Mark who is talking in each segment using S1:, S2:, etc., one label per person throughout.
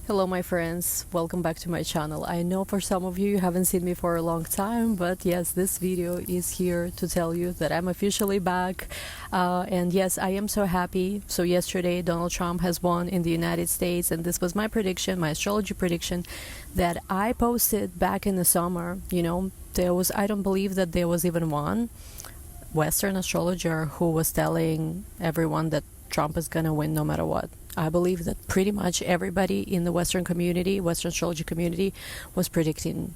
S1: Hello my friends, welcome back to my channel. I know for some of you haven't seen me for a long time, but yes, this video is here to tell you that I'm officially back. And yes, I am so happy. So yesterday Donald Trump has won in the United States, and this was my prediction, my astrology prediction that I posted back in the summer. I don't believe that there was even one Western astrologer who was telling everyone that Trump is gonna win no matter what. I believe that pretty much everybody in the Western community, Western astrology community, was predicting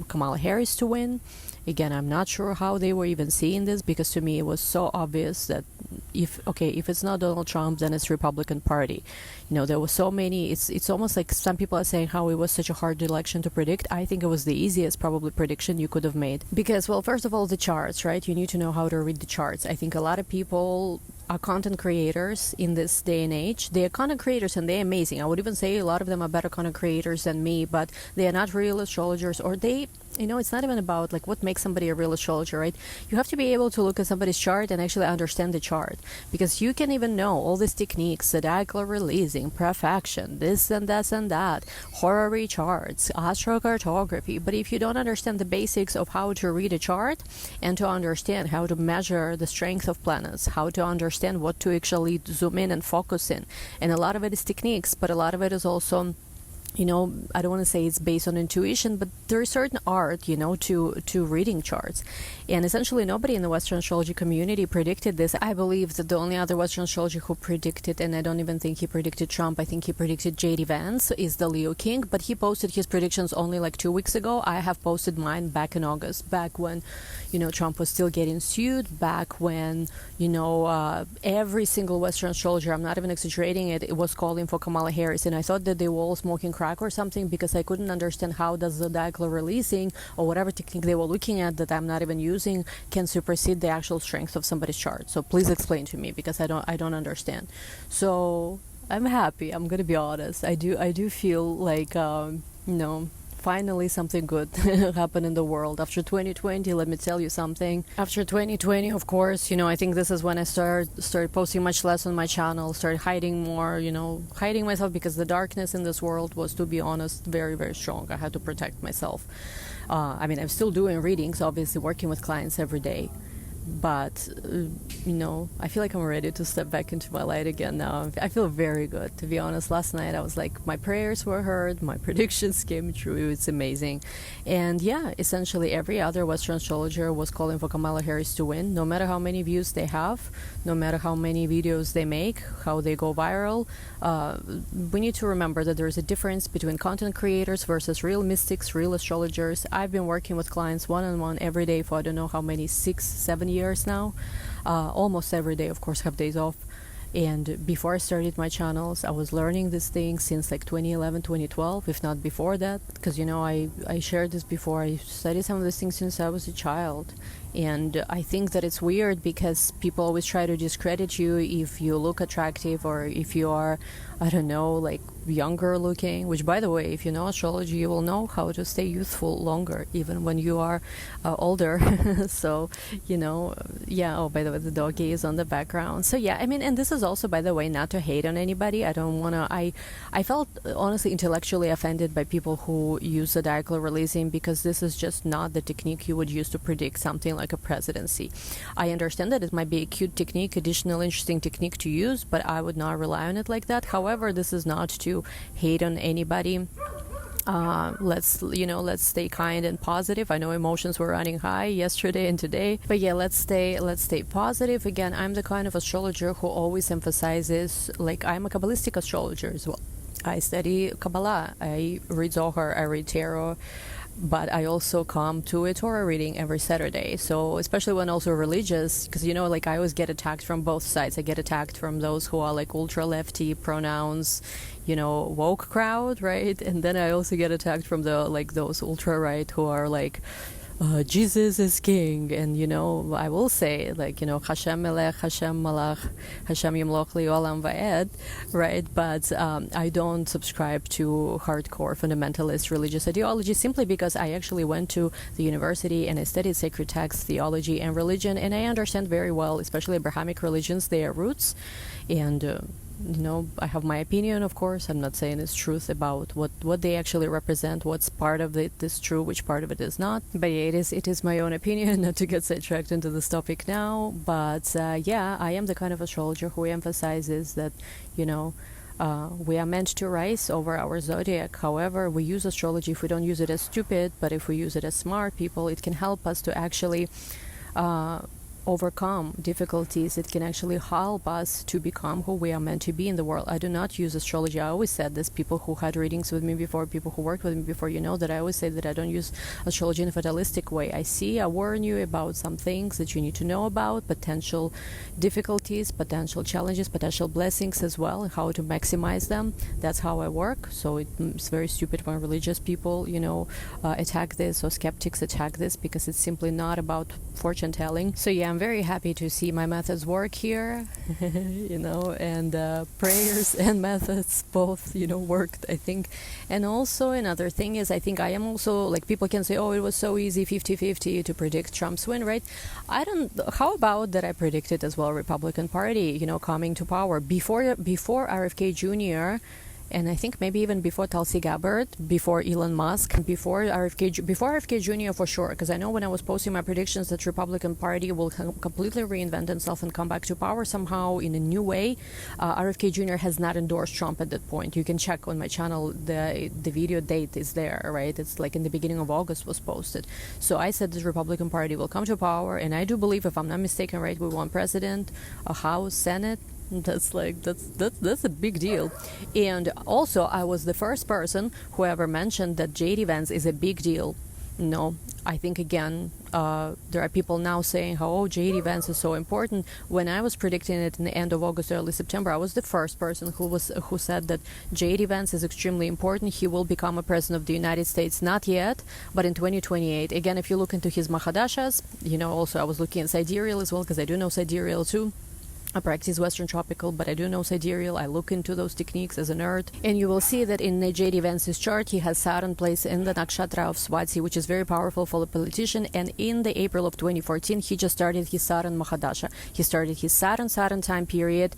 S1: Kamala Harris to win. Again, I'm not sure how they were even seeing this, because to me it was so obvious that if it's not Donald Trump, then it's Republican Party. There were so many. It's almost like some people are saying how it was such a hard election to predict. I think it was the easiest probably prediction you could have made, because, well, first of all, the charts, right? You need to know how to read the charts. I think a lot of people are content creators in this day and age. They are content creators and they're amazing. I would even say a lot of them are better content creators than me, but they are not real astrologers, or it's not even about like what makes somebody a real astrologer, right? You have to be able to look at somebody's chart and actually understand the chart, because you can even know all these techniques, zodiacal releasing, perfection, this and that, horary charts, astrocartography, but if you don't understand the basics of how to read a chart and to understand how to measure the strength of planets, how to understand what to actually zoom in and focus in, and a lot of it is techniques, but a lot of it is also, I don't want to say it's based on intuition, but there is certain art, to reading charts. And essentially nobody in the Western astrology community predicted this. I believe that the only other Western astrologer who predicted, and I don't even think he predicted Trump, I think he predicted J.D. Vance, is the Leo King, but he posted his predictions only like 2 weeks ago. I have posted mine back in August, back when, Trump was still getting sued, back when, every single Western astrologer, I'm not even exaggerating it was calling for Kamala Harris, and I thought that they were all smoking crack or something, because I couldn't understand how does zodiacal releasing or whatever technique they were looking at that I'm not even using can supersede the actual strength of somebody's chart. So please explain to me, because I don't understand. So I'm happy, I'm gonna be honest. I do feel like finally something good happened in the world after 2020. Let me tell you something. After 2020, of course, I think this is when I started posting much less on my channel, started hiding more, hiding myself, because the darkness in this world was, to be honest, very, very strong. I had to protect myself. I'm still doing readings, obviously working with clients every day, but I feel like I'm ready to step back into my light again now. I feel very good, to be honest. Last night I was like, my prayers were heard, my predictions came true. It's amazing. And yeah, essentially every other Western astrologer was calling for Kamala Harris to win, no matter how many views they have, no matter how many videos they make, how they go viral. We need to remember that there's a difference between content creators versus real mystics, real astrologers. I've been working with clients one-on-one every day for I don't know how many, 6-7 years now. Almost every day, of course, have days off. And before I started my channels, I was learning these things since like 2011, 2012, if not before that, because I shared this before. I studied some of these things since I was a child. And I think that it's weird, because people always try to discredit you if you look attractive, or if you are, I don't know, like younger looking, which, by the way, if you know astrology, you will know how to stay youthful longer, even when you are older. So, yeah. Oh, by the way, the doggy is on the background. So yeah, and this is also, by the way, not to hate on anybody. I don't want to, I felt honestly intellectually offended by people who use zodiacal releasing, because this is just not the technique you would use to predict something like a presidency. I understand that it might be a cute technique, additional interesting technique to use, but I would not rely on it like that. However, this is not to hate on anybody. Let's stay kind and positive. I know emotions were running high yesterday and today, but yeah, let's stay positive. Again, I'm the kind of astrologer who always emphasizes, like, I'm a Kabbalistic astrologer as well. I study Kabbalah, I read Zohar, I read Tarot, but I also come to a Torah reading every Saturday. So especially when also religious, because I always get attacked from both sides. I get attacked from those who are like ultra lefty pronouns, woke crowd, right? And then I also get attacked from those ultra right who are like, Jesus is king, and I will say, like, Hashem melech, Hashem malach, Hashem yimloch li'olam va'ed, right? But I don't subscribe to hardcore fundamentalist religious ideology, simply because I actually went to the university and I studied sacred text, theology, and religion, and I understand very well, especially Abrahamic religions, their roots, and I have my opinion, of course. I'm not saying it's truth about what they actually represent, what's part of it is true, which part of it is not. But yeah, it is my own opinion, not to get sidetracked into this topic now. But yeah, I am the kind of astrologer who emphasizes that, we are meant to rise over our zodiac. However, we use astrology if we don't use it as stupid, but if we use it as smart people, it can help us to actually overcome difficulties. It can actually help us to become who we are meant to be in the world. I do not use astrology. I always said this. People who had readings with me before, people who worked with me before, that I always say that I don't use astrology in a fatalistic way. I warn you about some things that you need to know about, potential difficulties, potential challenges, potential blessings as well, and how to maximize them. That's how I work. So it's very stupid when religious people, attack this, or skeptics attack this, because it's simply not about fortune telling. So yeah, I'm very happy to see my methods work here, and prayers and methods both, worked, I think. And also another thing is, I think I am also, like, people can say, oh, it was so easy 50-50 to predict Trump's win, right? How about that I predicted as well Republican Party, coming to power before RFK Jr., and I think maybe even before Tulsi Gabbard, before Elon Musk, before RFK Jr. for sure, because I know when I was posting my predictions that Republican Party will completely reinvent itself and come back to power somehow in a new way. RFK Jr. has not endorsed Trump at that point. You can check on my channel, the video date is there, right? It's like in the beginning of August was posted. So I said the Republican Party will come to power, and I do believe, if I'm not mistaken, right, we want president, a House, Senate. That's a big deal. And also, I was the first person who ever mentioned that JD Vance is a big deal. No, I think again, there are people now saying how, JD Vance is so important. When I was predicting it in the end of August, early September, I was the first person who said that JD Vance is extremely important. He will become a president of the United States, not yet, but in 2028. Again, if you look into his Mahadashas, also I was looking at sidereal as well, because I do know sidereal too. I practice Western Tropical, but I do know sidereal. I look into those techniques as a nerd. And you will see that in J.D. Vance's chart, he has Saturn placed in the nakshatra of Swati, which is very powerful for the politician. And in the April of 2014, he just started his Saturn Mahadasha. He started his Saturn time period.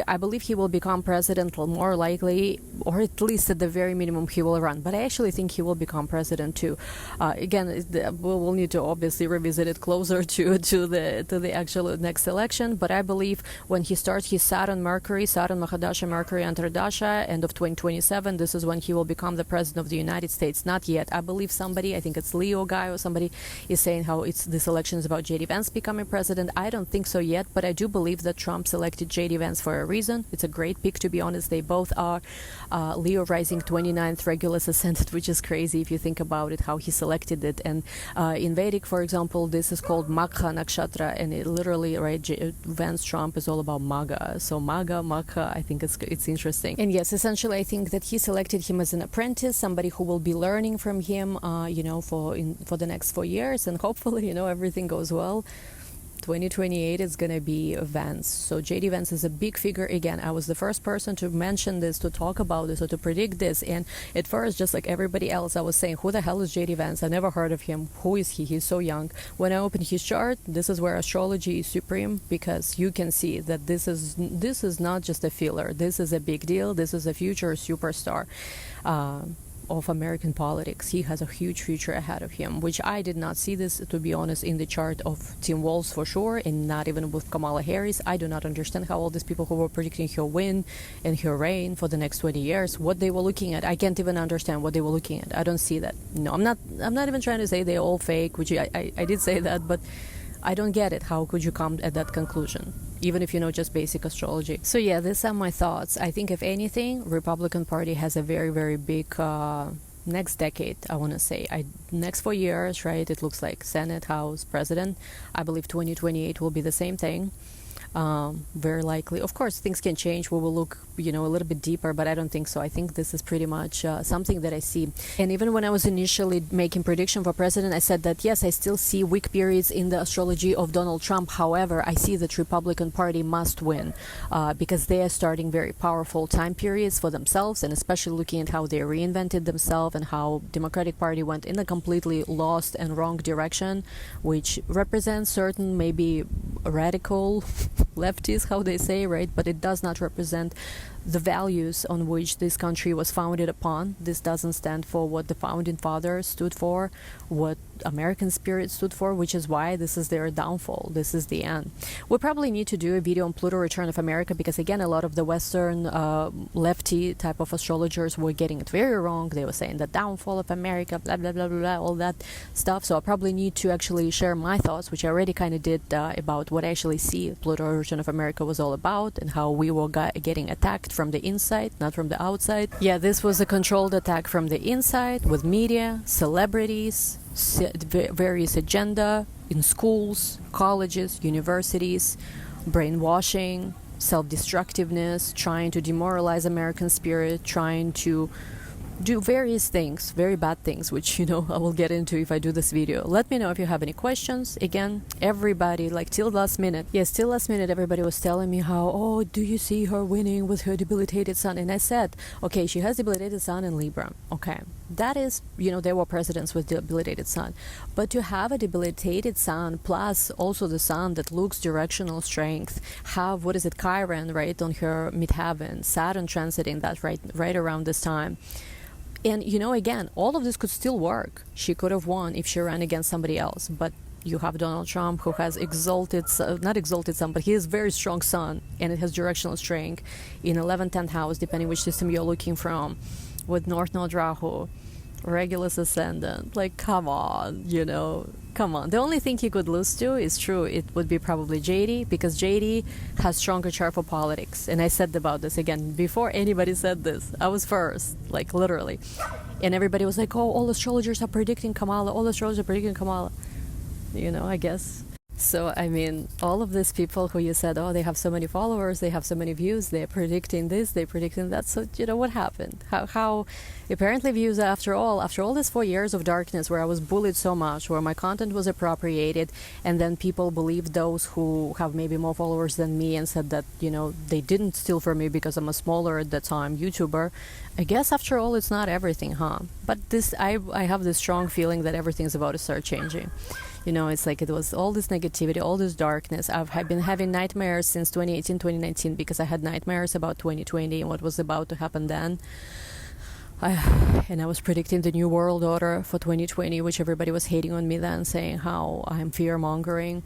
S1: I believe he will become president more likely, or at least at the very minimum, he will run. But I actually think he will become president too. Again, we'll need to obviously revisit it closer to the actual next election. But I believe when he starts his Saturn Mahadasha, Mercury Antardasha, end of 2027, this is when he will become the president of the United States. Not yet. I believe somebody, I think it's Leo guy or somebody, is saying how this election is about JD Vance becoming president. I don't think so yet, but I do believe that Trump selected JD Vance for a reason. It's a great pick, to be honest. They both are Leo rising 29th Regulus ascendant, which is crazy if you think about it, how he selected it. And in Vedic, for example, this is called Magha Nakshatra, and it literally, right, Vance Trump is all about Maga. So Magha, I think it's interesting. And yes, essentially, I think that he selected him as an apprentice, somebody who will be learning from him, for the next 4 years, and hopefully, everything goes well. 2028 is going to be Vance. So JD Vance is a big figure. Again, I was the first person to mention this, to talk about this, or to predict this. And at first, just like everybody else, I was saying, who the hell is JD Vance? I never heard of him. Who is he? He's so young. When I opened his chart, this is where astrology is supreme, because you can see that this is not just a filler. This is a big deal. This is a future superstar of American politics. He has a huge future ahead of him, which I did not see this, to be honest, in the chart of Tim Walz for sure, and not even with Kamala Harris. I do not understand how all these people who were predicting her win and her reign for the next 20 years, what they were looking at. I can't even understand what they were looking at. I don't see that. No, I'm not even trying to say they're all fake, which I did say that, but I don't get it. How could you come at that conclusion, even if you know just basic astrology? So yeah, these are my thoughts. I think, if anything, Republican Party has a very, very big next decade, I want to say. Next 4 years, right? It looks like Senate, House, President. I believe 2028 will be the same thing. Very likely. Of course, things can change. We will look, a little bit deeper, but I don't think so. I think this is pretty much something that I see. And even when I was initially making prediction for president, I said that, yes, I still see weak periods in the astrology of Donald Trump. However, I see that Republican Party must win because they are starting very powerful time periods for themselves, and especially looking at how they reinvented themselves and how Democratic Party went in a completely lost and wrong direction, which represents certain maybe radical lefties, how they say, right? But it does not represent the values on which this country was founded upon. This doesn't stand for what the founding fathers stood for, what American spirit stood for, which is why this is their downfall. This is the end. We probably need to do a video on Pluto return of America, because again, a lot of the Western lefty type of astrologers were getting it very wrong. They were saying the downfall of America, blah blah blah blah, blah, all that stuff. So I probably need to actually share my thoughts, which I already kind of did, about what I actually see Pluto return of America was all about, and how we were getting attacked from the inside, not from the outside. Yeah, this was a controlled attack from the inside, with media, celebrities, various agenda in schools, colleges, universities, brainwashing, self-destructiveness, trying to demoralize American spirit, trying to do various things, very bad things, which, you know, I will get into if I do this video. Let me know if you have any questions. Again, everybody, like till last minute, yes, till last minute, everybody was telling me how, oh, do you see her winning with her debilitated sun? And I said, okay, she has debilitated sun in Libra. Okay, that is, you know, there were presidents with debilitated sun. But to have a debilitated sun plus also the sun that looks directional strength, have, what is it, Chiron, right, on her midheaven, Saturn transiting that right around this time. And, you know, again, all of this could still work. She could have won if she ran against somebody else. But you have Donald Trump, who has not exalted sun, but he has very strong sun, and it has directional strength in 11th, 10th house, depending which system you're looking from, with North Node Rahu, Regulus ascendant. Like, come on, you know, come on. The only thing he could lose to is true, it would be probably JD, because JD has stronger chart for politics. And I said about this again before anybody said this. I was first, like literally. And everybody was like, oh, all astrologers are predicting Kamala, all astrologers are predicting Kamala. You know, I guess. So, I mean, all of these people who you said, oh, they have so many followers, they have so many views, they're predicting this, they're predicting that. So, you know, what happened? How apparently views, after all these 4 years of darkness where I was bullied so much, where my content was appropriated, and then people believed those who have maybe more followers than me and said that, you know, they didn't steal from me because I'm a smaller at that time YouTuber. I guess after all, it's not everything, huh? But this, I have this strong feeling that everything's about to start changing. You know, it's like it was all this negativity, all this darkness. I've been having nightmares since 2018, 2019, because I had nightmares about 2020 and what was about to happen then. And I was predicting the New World Order for 2020, which everybody was hating on me then, saying how I'm fear-mongering.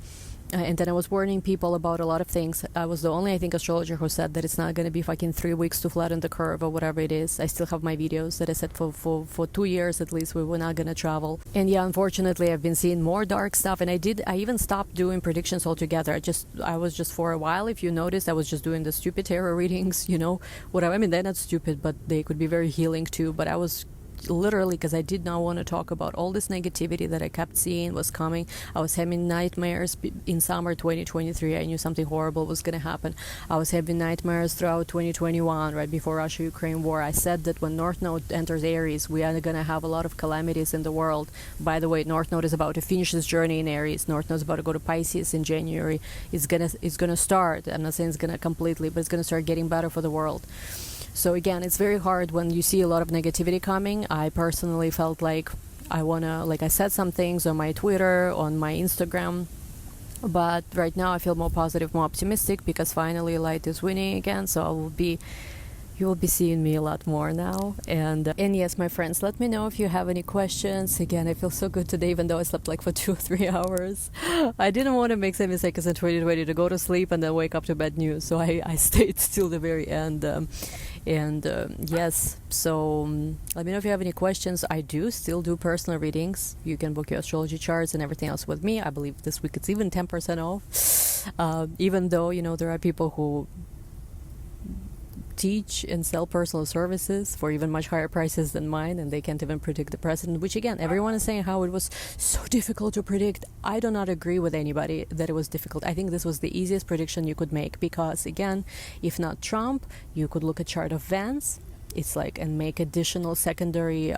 S1: And then I was warning people about a lot of things. I was the only, I think, astrologer who said that it's not going to be fucking 3 weeks to flatten the curve or whatever it is. I still have my videos that I said for 2 years at least we were not going to travel. And yeah, unfortunately, I've been seeing more dark stuff. And I even stopped doing predictions altogether. I was just, for a while, if you noticed, I was just doing the stupid tarot readings, you know, whatever. I mean, they're not stupid, but they could be very healing too. But I was literally, because I did not want to talk about all this negativity that I kept seeing was coming. I was having nightmares in summer 2023. I knew something horrible was going to happen. I was having nightmares throughout 2021, right before Russia-Ukraine war. I said that when North Node enters Aries, we are going to have a lot of calamities in the world. By the way, North Node is about to finish this journey in Aries. North Node is about to go to Pisces in January. It's gonna start. I'm not saying it's gonna completely, but it's gonna start getting better for the world. So again, it's very hard when you see a lot of negativity coming. I personally felt like I said some things on my Twitter, on my Instagram, but right now I feel more positive, more optimistic, because finally light is winning again. So you will be seeing me a lot more now. And yes, my friends, let me know if you have any questions. Again, I feel so good today, even though I slept like for 2 or 3 hours. I didn't want to make some mistakes in 2020 to go to sleep and then wake up to bad news. So I stayed till the very end. Yes, so let me know if you have any questions. I do still do personal readings. You can book your astrology charts and everything else with me. I believe this week it's even 10% off. Even though, you know, there are people who teach and sell personal services for even much higher prices than mine, and they can't even predict the president, which again, everyone is saying how it was so difficult to predict. I do not agree with anybody that it was difficult. I think this was the easiest prediction you could make, because again, if not Trump, you could look at chart of Vance. It's like, and make additional secondary,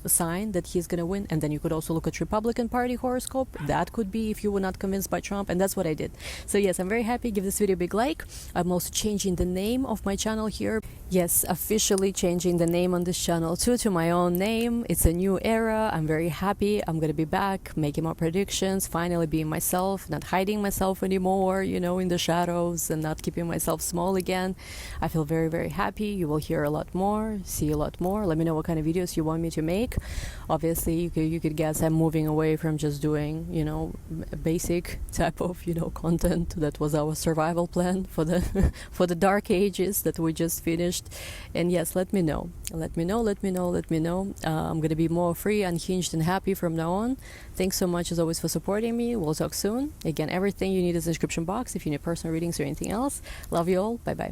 S1: sign that he's going to win. And then you could also look at Republican Party horoscope. That could be if you were not convinced by Trump. And that's what I did. So yes, I'm very happy. Give this video a big like. I'm also changing the name of my channel here. Yes, officially changing the name on this channel too to my own name. It's a new era. I'm very happy. I'm gonna be back, making more predictions, finally being myself, not hiding myself anymore, you know, in the shadows, and not keeping myself small again. I feel very, very happy. You will hear a lot more, see a lot more. Let me know what kind of videos you want me to make. Obviously, you could guess I'm moving away from just doing, you know, basic type of, you know, content. That was our survival plan for the for the dark ages that we just finished. And yes, let me know. I'm gonna be more free, unhinged, and happy from now on. Thanks so much as always for supporting me. We'll talk soon. Again, everything you need is in the description box if you need personal readings or anything else. Love you all. Bye bye.